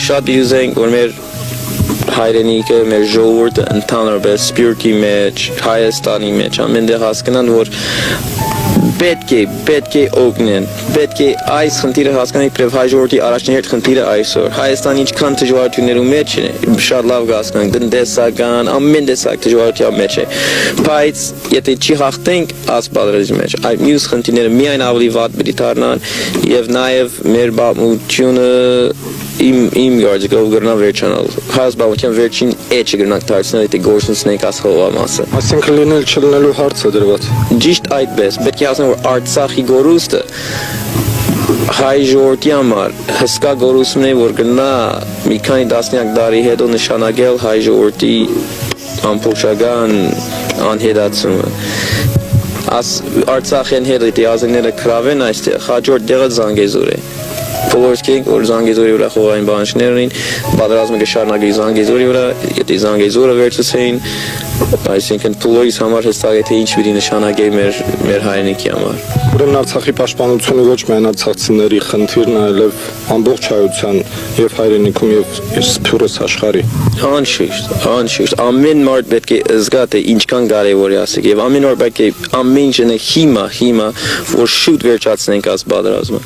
շատ ուզենք որ մեր հայրենիքը, մեր ժողովուրդը ընդհանրապես սպիրտի մեջ, Հայաստանի մեջ ամենտեղ հասկանան, որ պետք է օգնեն, պետք է այս խնդիրը հասկանան իբրև հայ ժողովրդի առաջնահերթ խնդիրը այսօր։ Հայաստանը ինչքան դժվարություններու մեջ է, շատ լավ հասկանանք, տնտեսական, ամեն տեսակ դժվարության մեջ է։ Բայց եթե չի հաղթենք այս պատերազմի մեջ, այդ մյուս խնդիրները միայն ավելի վատ պիտի դառնան եւ նաեւ մեր բաղմությունը իմ գարդիկով գրնա վերջանալ։ Հասարակության վերջին էջը գրնանք դարձնել եթե գործունեենք ասխողամասը։ Այսինքն լինել չլինելու հարցը դրված։ Ճիշտ այդպես, պետք է ասեմ որ Արցախի գորուստը հայ ժողովրդի համար հսկա գորուսում է որ գնա մի քանի տասնյակ տարի հետո նշանակել հայ ժողովրդի ամբողջական անհետացումը։ Արցախյան հետ եթե ազգները կրավեն այստեղ, հաջորդ տեղը Զանգեզուր է։ Բոլորս կենք որ Զանգեզուրի վրա խաղային բանջարներ ունին, պատերազմը կշարունակի Զանգեզուրի վրա, եթե Զանգեզուրը վերցուցեին, այսինքն բոլորիս համար հստակ է թե ինչ պիտի նշանակի մեր հայրենիքի համար։ Ուրեմն Արցախի պաշտպանությունը ոչ միայն արցախցիների խնդիրն է, այլև ամբողջ հայության եւ հայրենիքում եւ սփյուռս աշխարհի։ Անշուշտ, ամեն մարդ պետք է զգա թե ինչքան կարեւոր է ասեք եւ ամեն օր պետք է ամեն ինչը հիմա որ շուտ վերջացնենք այս պատերազմը։